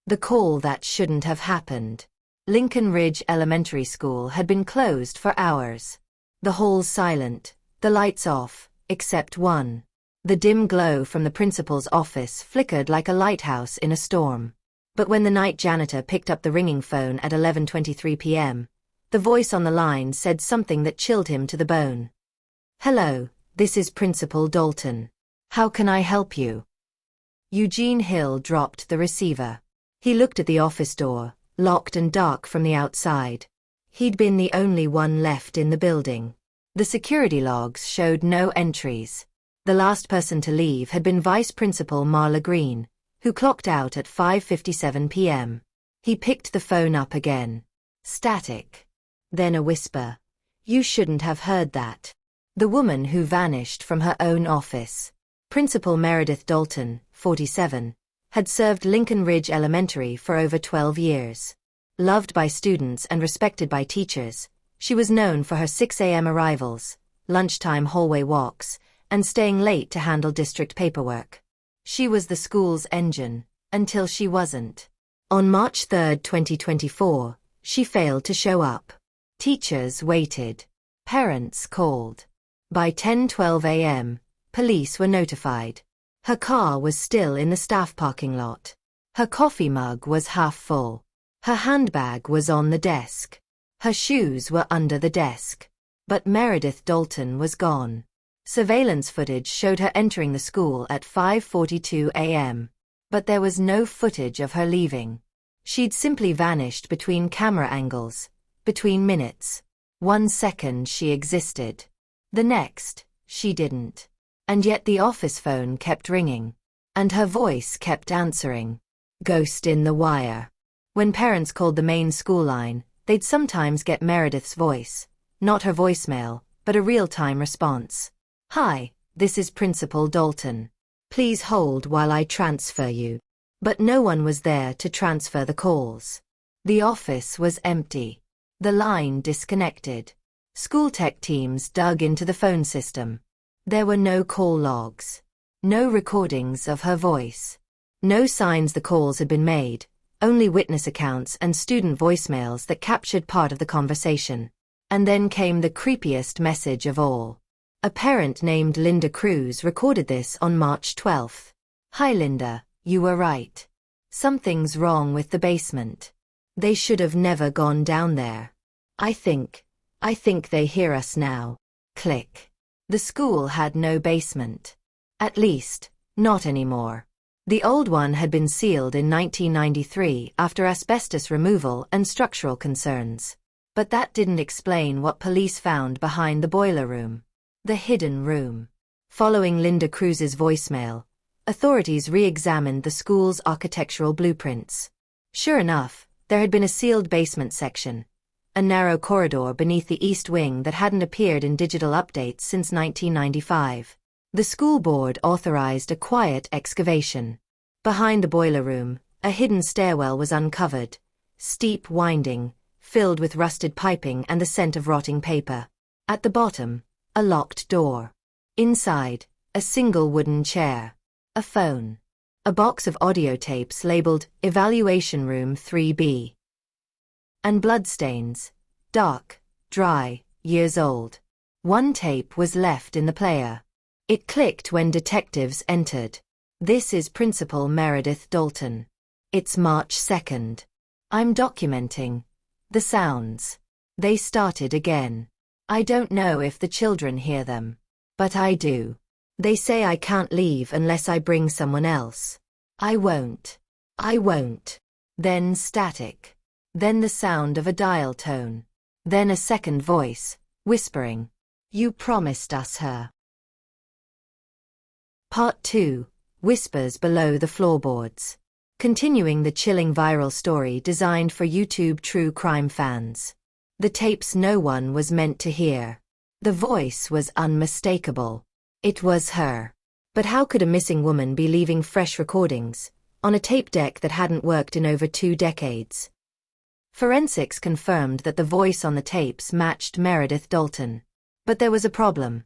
The call that shouldn't have happened. Lincoln Ridge Elementary School had been closed for hours. The halls silent, the lights off, except one. The dim glow from the principal's office flickered like a lighthouse in a storm. But when the night janitor picked up the ringing phone at 11:23 p.m., the voice on the line said something that chilled him to the bone. "Hello, this is Principal Dalton. How can I help you?" Eugene Hill dropped the receiver. He looked at the office door, locked and dark from the outside. He'd been the only one left in the building. The security logs showed no entries. The last person to leave had been Vice Principal Marla Green, who clocked out at 5:57 p.m. He picked the phone up again. Static. Then a whisper. "You shouldn't have heard that." The woman who vanished from her own office. Principal Meredith Dalton, 47, had served Lincoln Ridge Elementary for over 12 years. Loved by students and respected by teachers, she was known for her 6 a.m. arrivals, lunchtime hallway walks, and staying late to handle district paperwork. She was the school's engine, until she wasn't. On March 3, 2024, she failed to show up. Teachers waited. Parents called. By 10:12 a.m., police were notified. Her car was still in the staff parking lot. Her coffee mug was half full. Her handbag was on the desk. Her shoes were under the desk. But Meredith Dalton was gone. Surveillance footage showed her entering the school at 5:42 a.m. But there was no footage of her leaving. She'd simply vanished between camera angles, between minutes. 1 second she existed. The next, she didn't. And yet the office phone kept ringing. And her voice kept answering. Ghost in the wire. When parents called the main school line, they'd sometimes get Meredith's voice. Not her voicemail, but a real-time response. "Hi, this is Principal Dalton. Please hold while I transfer you." But no one was there to transfer the calls. The office was empty. The line disconnected. School tech teams dug into the phone system. There were no call logs. No recordings of her voice. No signs the calls had been made, only witness accounts and student voicemails that captured part of the conversation. And then came the creepiest message of all. A parent named Linda Cruz recorded this on March 12. "Hi Linda, you were right. Something's wrong with the basement. They should have never gone down there. I think they hear us now." Click. The school had no basement. At least, not anymore. The old one had been sealed in 1993 after asbestos removal and structural concerns. But that didn't explain what police found behind the boiler room. The hidden room. Following Linda Cruz's voicemail, authorities re-examined the school's architectural blueprints. Sure enough, there had been a sealed basement section. A narrow corridor beneath the east wing that hadn't appeared in digital updates since 1995. The school board authorized a quiet excavation. Behind the boiler room, a hidden stairwell was uncovered, steep winding, filled with rusted piping and the scent of rotting paper. At the bottom, a locked door. Inside, a single wooden chair. A phone. A box of audio tapes labeled Evaluation Room 3B. And bloodstains. Dark, dry, years old. One tape was left in the player. It clicked when detectives entered. "This is Principal Meredith Dalton. It's March 2nd. I'm documenting the sounds. They started again. I don't know if the children hear them. But I do. They say I can't leave unless I bring someone else. I won't. I won't." Then static. Then the sound of a dial tone. Then a second voice, whispering, "You promised us her." Part 2. Whispers below the floorboards. Continuing the chilling viral story designed for YouTube true crime fans. The tapes no one was meant to hear. The voice was unmistakable. It was her. But how could a missing woman be leaving fresh recordings on a tape deck that hadn't worked in over 2 decades? Forensics confirmed that the voice on the tapes matched Meredith Dalton. But there was a problem.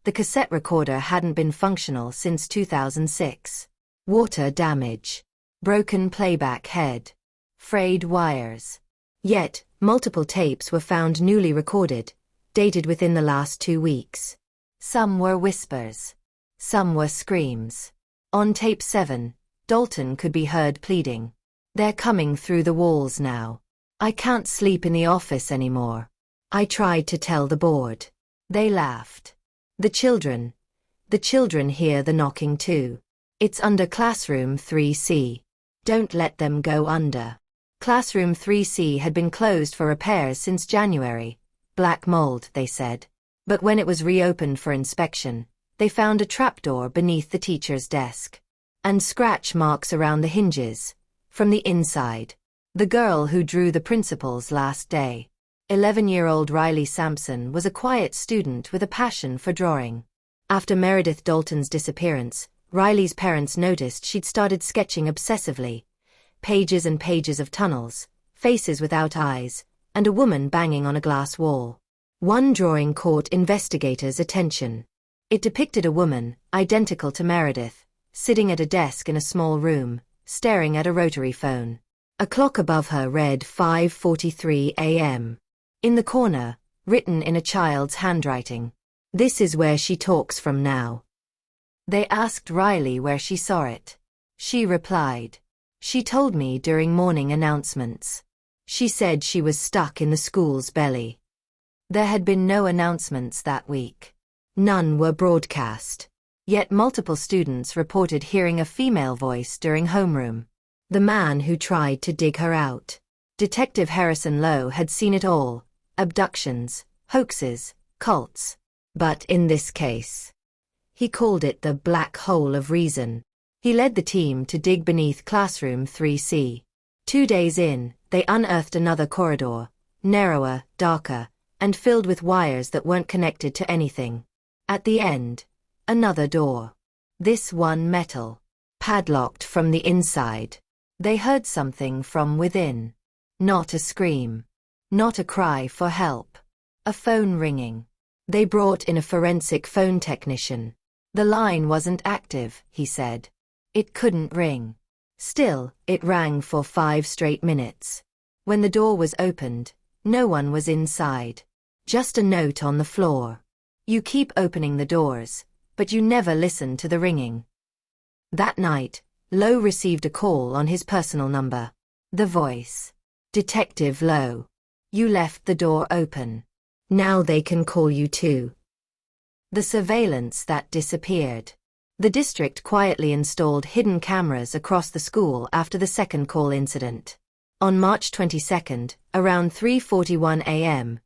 The cassette recorder hadn't been functional since 2006. Water damage. broken playback head, frayed wires. Yet, multiple tapes were found newly recorded, dated within the last 2 weeks. Some were whispers. Some were screams. On tape 7, Dalton could be heard pleading. "They're coming through the walls now. I can't sleep in the office anymore. I tried to tell the board. They laughed. The children hear the knocking too. It's under classroom 3C. Don't let them go under." Classroom 3C had been closed for repairs since January. Black mold, they said. But when it was reopened for inspection, they found a trapdoor beneath the teacher's desk. And scratch marks around the hinges. From the inside. The girl who drew the principal's last day. 11-year-old Riley Sampson was a quiet student with a passion for drawing. After Meredith Dalton's disappearance, Riley's parents noticed she'd started sketching obsessively. Pages and pages of tunnels, faces without eyes, and a woman banging on a glass wall. One drawing caught investigators' attention. It depicted a woman, identical to Meredith, sitting at a desk in a small room, staring at a rotary phone. A clock above her read 5:43 a.m. In the corner, written in a child's handwriting, "This is where she talks from now." They asked Riley where she saw it. She replied, "She told me during morning announcements. She said she was stuck in the school's belly." There had been no announcements that week. None were broadcast. Yet multiple students reported hearing a female voice during homeroom. The man who tried to dig her out. Detective Harrison Lowe had seen it all. Abductions, hoaxes, cults. But in this case, he called it the black hole of reason. He led the team to dig beneath classroom 3C. 2 days in, they unearthed another corridor, narrower, darker, and filled with wires that weren't connected to anything. At the end, another door. This one metal, padlocked from the inside. They heard something from within. Not a scream. Not a cry for help. A phone ringing. They brought in a forensic phone technician. The line wasn't active, he said. It couldn't ring. Still, it rang for 5 straight minutes. When the door was opened, no one was inside. Just a note on the floor. "You keep opening the doors, but you never listen to the ringing." That night, Lowe received a call on his personal number. The voice. "Detective Lowe. You left the door open. Now they can call you too." The surveillance that disappeared. The district quietly installed hidden cameras across the school after the second call incident. On March 22, around 3:41 a.m.,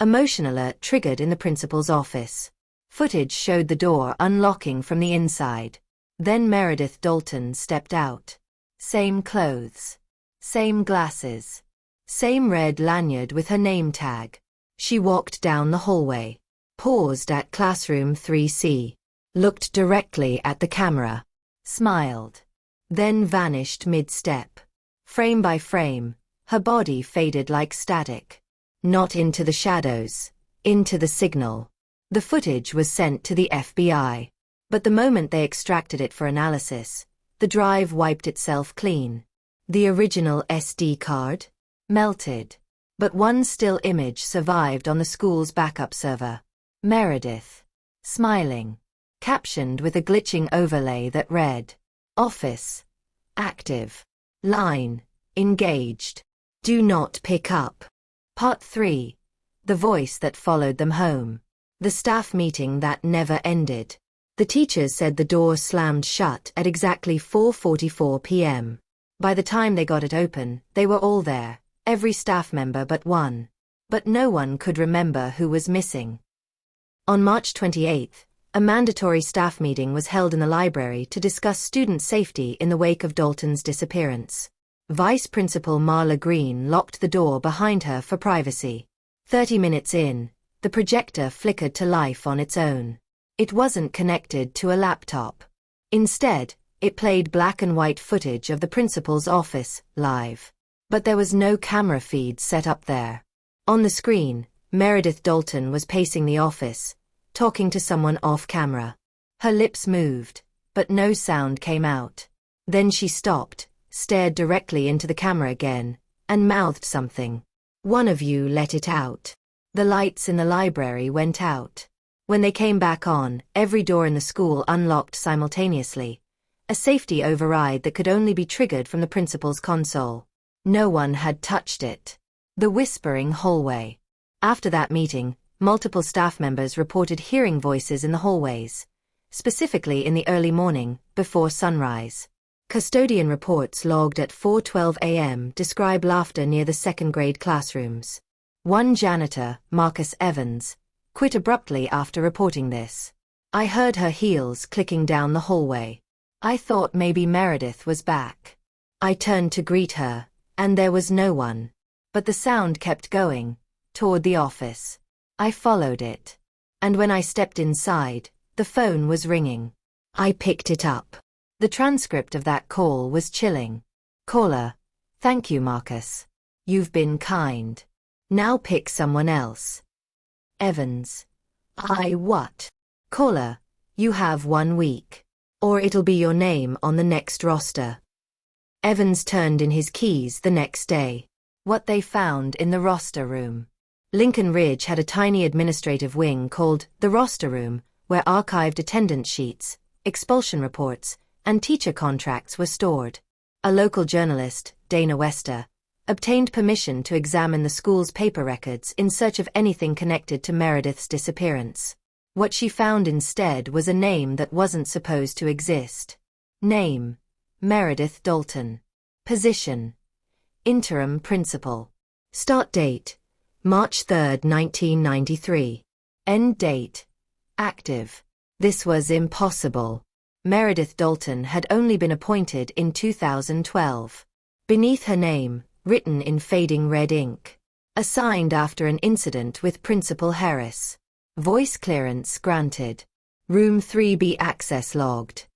a motion alert triggered in the principal's office. Footage showed the door unlocking from the inside. Then Meredith Dalton stepped out. Same clothes. Same glasses. Same red lanyard with her name tag. She walked down the hallway. Paused at classroom 3C. Looked directly at the camera. Smiled. Then vanished mid-step. Frame by frame, her body faded like static. Not into the shadows, into the signal. The footage was sent to the FBI. But the moment they extracted it for analysis, the drive wiped itself clean. The original SD card? Melted. But one still image survived on the school's backup server. Meredith. Smiling. Captioned with a glitching overlay that read, "Office. Active. Line. Engaged. Do not pick up." Part 3. The voice that followed them home. The staff meeting that never ended. The teachers said the door slammed shut at exactly 4:44 p.m. By the time they got it open, they were all there, every staff member but one. But no one could remember who was missing. On March 28, a mandatory staff meeting was held in the library to discuss student safety in the wake of Dalton's disappearance. Vice Principal Marla Green locked the door behind her for privacy. 30 minutes in, the projector flickered to life on its own. It wasn't connected to a laptop. Instead, it played black and white footage of the principal's office, live. But there was no camera feed set up there. On the screen, Meredith Dalton was pacing the office, talking to someone off camera. Her lips moved, but no sound came out. Then she stopped, stared directly into the camera again, and mouthed something. "One of you let it out." The lights in the library went out. When they came back on, every door in the school unlocked simultaneously, a safety override that could only be triggered from the principal's console. No one had touched it. The whispering hallway. After that meeting, multiple staff members reported hearing voices in the hallways, specifically in the early morning, before sunrise. Custodian reports logged at 4:12 a.m. describe laughter near the second-grade classrooms. One janitor, Marcus Evans, quit abruptly after reporting this. "I heard her heels clicking down the hallway. I thought maybe Meredith was back. I turned to greet her, and there was no one. But the sound kept going, toward the office. I followed it. And when I stepped inside, the phone was ringing. I picked it up." The transcript of that call was chilling. Caller: "Thank you, Marcus. You've been kind. Now pick someone else." Evans: "I what?" Caller: "You have 1 week. Or it'll be your name on the next roster." Evans turned in his keys the next day. What they found in the roster room. Lincoln Ridge had a tiny administrative wing called the roster room, where archived attendance sheets, expulsion reports, and teacher contracts were stored. A local journalist, Dana Wester, obtained permission to examine the school's paper records in search of anything connected to Meredith's disappearance. What she found instead was a name that wasn't supposed to exist. Name: Meredith Dalton. Position: interim principal. Start date: March 3, 1993. End date: active. This was impossible. Meredith Dalton had only been appointed in 2012. Beneath her name, written in fading red ink. Assigned after an incident with Principal Harris. Voice clearance granted. Room 3B access logged.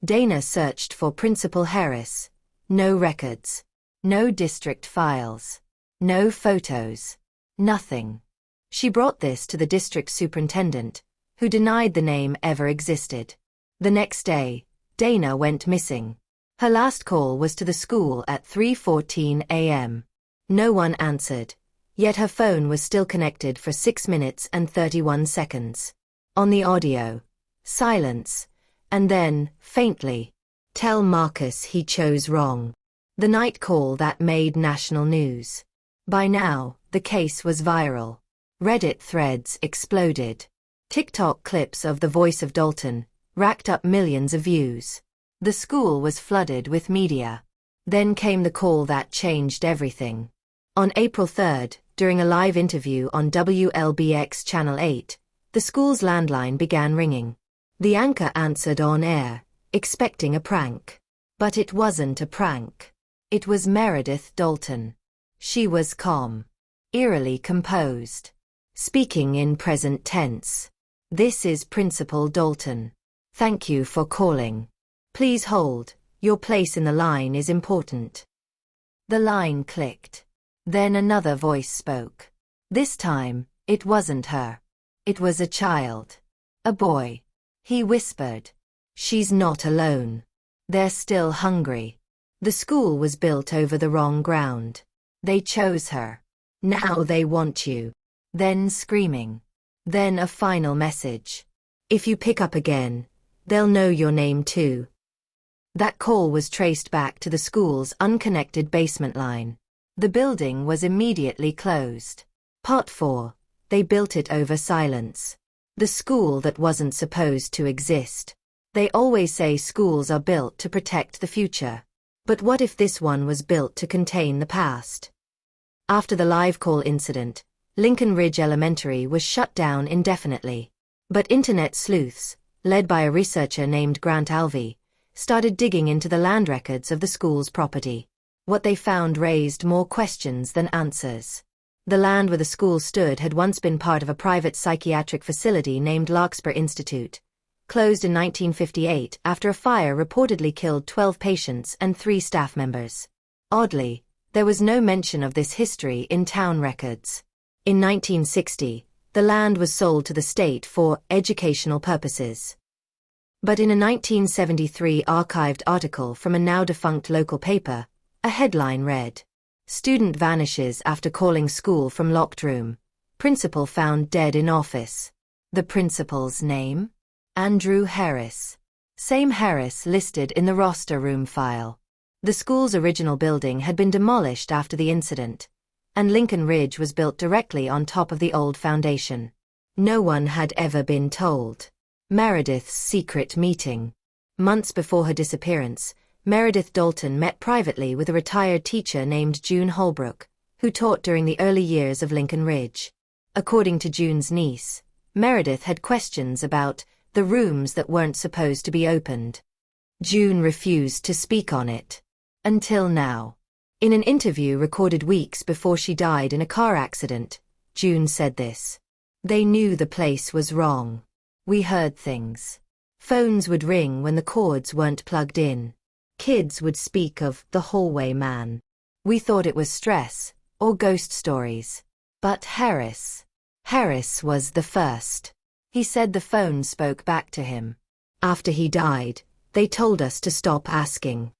Dana searched for Principal Harris. No records. No district files. No photos. Nothing. She brought this to the district superintendent, who denied the name ever existed. The next day, Dana went missing. Her last call was to the school at 3:14 a.m. No one answered, yet her phone was still connected for 6 minutes and 31 seconds. On the audio, silence, and then, faintly, "Tell Marcus he chose wrong." The night call that made national news. By now, the case was viral. Reddit threads exploded. TikTok clips of the voice of Dalton racked up millions of views. The school was flooded with media. Then came the call that changed everything. On April 3, during a live interview on WLBX Channel 8, the school's landline began ringing. The anchor answered on air, expecting a prank. But it wasn't a prank. It was Meredith Dalton. She was calm, eerily composed, speaking in present tense. "This is Principal Dalton. Thank you for calling. Please hold, your place in the line is important." The line clicked. Then another voice spoke. This time, it wasn't her. It was a child. A boy. He whispered, "She's not alone. They're still hungry. The school was built over the wrong ground. They chose her. Now they want you." Then screaming. Then a final message. "If you pick up again, they'll know your name too." That call was traced back to the school's unconnected basement line. The building was immediately closed. Part 4. They built it over silence. The school that wasn't supposed to exist. They always say schools are built to protect the future. But what if this one was built to contain the past? After the live call incident, Lincoln Ridge Elementary was shut down indefinitely. But internet sleuths, led by a researcher named Grant Alvey, started digging into the land records of the school's property. What they found raised more questions than answers. The land where the school stood had once been part of a private psychiatric facility named Larkspur Institute, closed in 1958 after a fire reportedly killed 12 patients and 3 staff members. Oddly, there was no mention of this history in town records. In 1960, the land was sold to the state for educational purposes. But in a 1973 archived article from a now-defunct local paper, a headline read, "Student vanishes after calling school from locked room. Principal found dead in office." The principal's name? Andrew Harris. Same Harris listed in the roster room file. The school's original building had been demolished after the incident, and Lincoln Ridge was built directly on top of the old foundation. No one had ever been told. Meredith's secret meeting. Months before her disappearance, Meredith Dalton met privately with a retired teacher named June Holbrook, who taught during the early years of Lincoln Ridge. According to June's niece, Meredith had questions about the rooms that weren't supposed to be opened. June refused to speak on it. Until now. In an interview recorded weeks before she died in a car accident, June said this. "They knew the place was wrong. We heard things. Phones would ring when the cords weren't plugged in. Kids would speak of the hallway man. We thought it was stress or ghost stories. But Harris was the first. He said the phone spoke back to him. After he died, they told us to stop asking."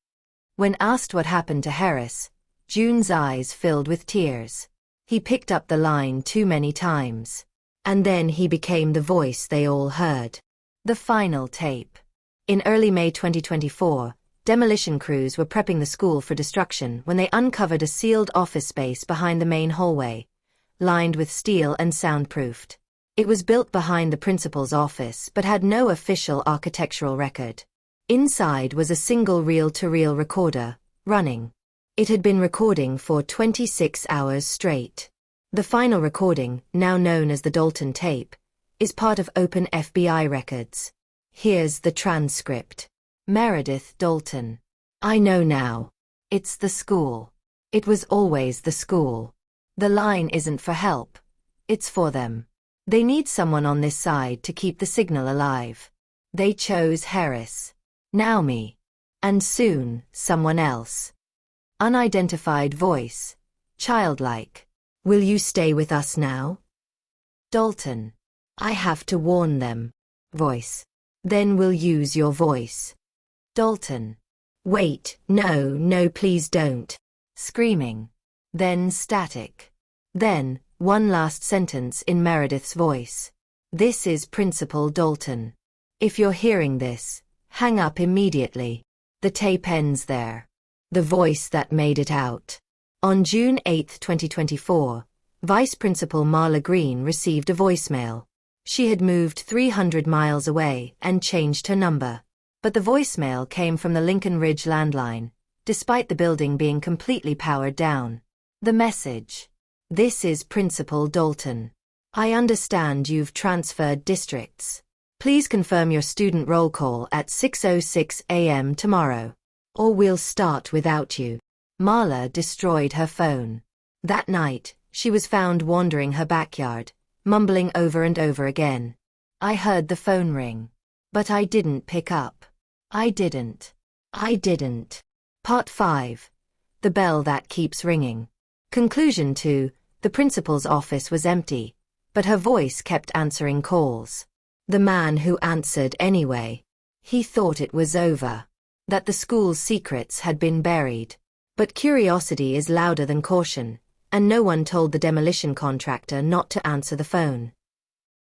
When asked what happened to Harris, June's eyes filled with tears. "He picked up the line too many times. And then he became the voice they all heard." The final tape. In early May 2024, demolition crews were prepping the school for destruction when they uncovered a sealed office space behind the main hallway, lined with steel and soundproofed. It was built behind the principal's office but had no official architectural record. Inside was a single reel-to-reel recorder, running. It had been recording for 26 hours straight. The final recording, now known as the Dalton tape, is part of open FBI records. Here's the transcript. Meredith Dalton. "I know now. It's the school. It was always the school. The line isn't for help. It's for them. They need someone on this side to keep the signal alive. They chose Harris. Now me. And soon, someone else. Unidentified voice. Childlike. Will you stay with us now?" Dalton. "I have to warn them." Voice. "Then we'll use your voice." Dalton. "Wait, no, please don't." Screaming. Then static. Then, one last sentence in Meredith's voice. "This is Principal Dalton. If you're hearing this, hang up immediately." The tape ends there. The voice that made it out. On June 8, 2024, Vice Principal Marla Green received a voicemail. She had moved 300 miles away and changed her number. But the voicemail came from the Lincoln Ridge landline, despite the building being completely powered down. The message. "This is Principal Dalton. I understand you've transferred districts. Please confirm your student roll call at 6:06 a.m. tomorrow. Or we'll start without you." Marla destroyed her phone. That night, she was found wandering her backyard, mumbling over and over again. "I heard the phone ring. But I didn't pick up. I didn't. Part 5. The bell that keeps ringing. Conclusion 2. The principal's office was empty, but her voice kept answering calls. The man who answered anyway. He thought it was over. That the school's secrets had been buried. But curiosity is louder than caution, and no one told the demolition contractor not to answer the phone.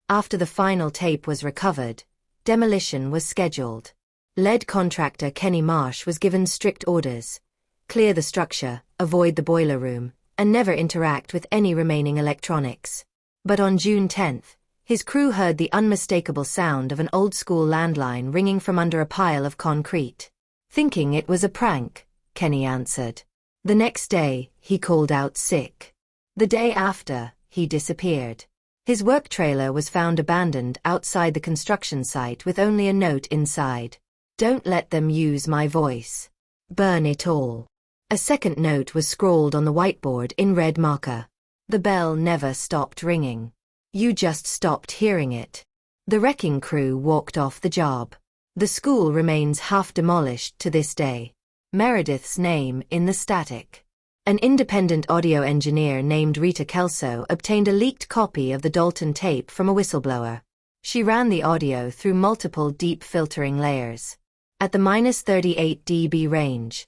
After the final tape was recovered, demolition was scheduled. Lead contractor Kenny Marsh was given strict orders: clear the structure, avoid the boiler room, and never interact with any remaining electronics. But on June 10, his crew heard the unmistakable sound of an old-school landline ringing from under a pile of concrete. Thinking it was a prank, Kenny answered. The next day, he called out sick. The day after, he disappeared. His work trailer was found abandoned outside the construction site with only a note inside. "Don't let them use my voice. Burn it all." A second note was scrawled on the whiteboard in red marker. "The bell never stopped ringing. You just stopped hearing it." The wrecking crew walked off the job. The school remains half demolished to this day. Meredith's name in the static. An independent audio engineer named Rita Kelso obtained a leaked copy of the Dalton tape from a whistleblower. She ran the audio through multiple deep filtering layers. At the -38 dB range,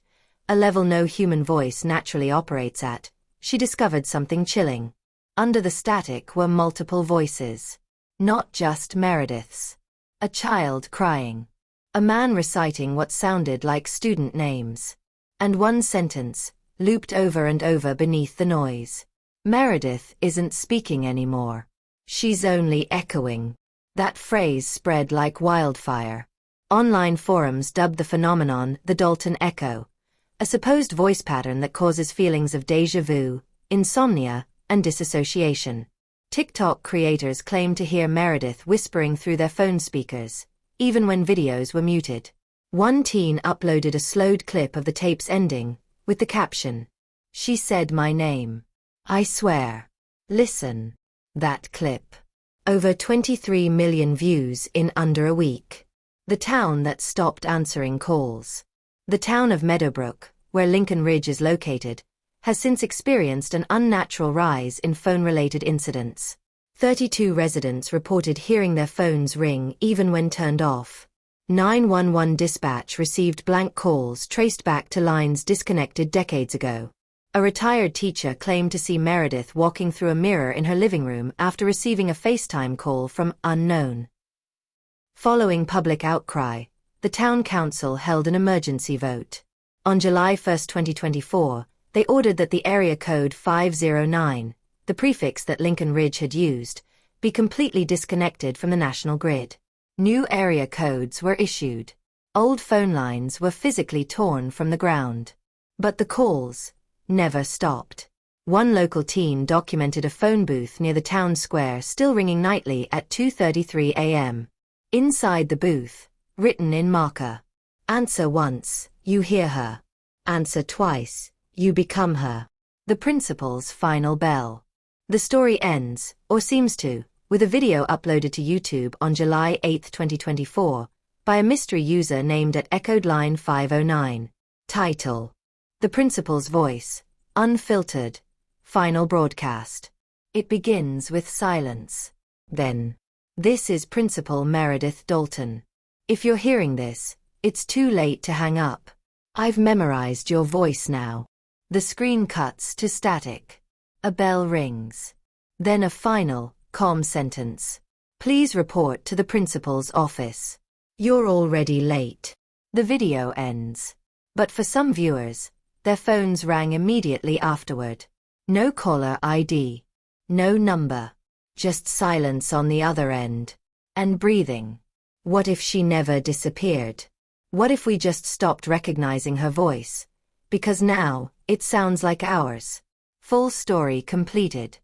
a level no human voice naturally operates at, she discovered something chilling. Under the static were multiple voices. Not just Meredith's. A child crying. A man reciting what sounded like student names. And one sentence, looped over and over beneath the noise. Meredith isn't speaking anymore. She's only echoing. That phrase spread like wildfire. Online forums dubbed the phenomenon the Dalton echo, a supposed voice pattern that causes feelings of déjà vu, insomnia, and disassociation. TikTok creators claim to hear Meredith whispering through their phone speakers, even when videos were muted. One teen uploaded a slowed clip of the tape's ending, with the caption, "She said my name. I swear. Listen." That clip. Over 23 million views in under a week. The town that stopped answering calls. The town of Meadowbrook, where Lincoln Ridge is located, has since experienced an unnatural rise in phone-related incidents. 32 residents reported hearing their phones ring even when turned off. 911 dispatch received blank calls traced back to lines disconnected decades ago. A retired teacher claimed to see Meredith walking through a mirror in her living room after receiving a FaceTime call from unknown. Following public outcry, the town council held an emergency vote. On July 1, 2024, they ordered that the area code 509, the prefix that Lincoln Ridge had used, be completely disconnected from the national grid. New area codes were issued. Old phone lines were physically torn from the ground. But the calls never stopped. One local teen documented a phone booth near the town square still ringing nightly at 2:33 a.m. Inside the booth, written in marker, "Answer once, you hear her. Answer twice, you become her." The principal's final bell. The story ends, or seems to, with a video uploaded to YouTube on July 8, 2024, by a mystery user named at echoed line 509. Title: The Principal's Voice, Unfiltered, Final Broadcast. It begins with silence. Then, "This is Principal Meredith Dalton. If you're hearing this, it's too late to hang up. I've memorized your voice now." The screen cuts to static. A bell rings. Then a final, calm sentence. "Please report to the principal's office. You're already late." The video ends. But for some viewers, their phones rang immediately afterward. No caller ID. No number. Just silence on the other end. And breathing. What if she never disappeared? What if we just stopped recognizing her voice? Because now, it sounds like ours. Full story completed.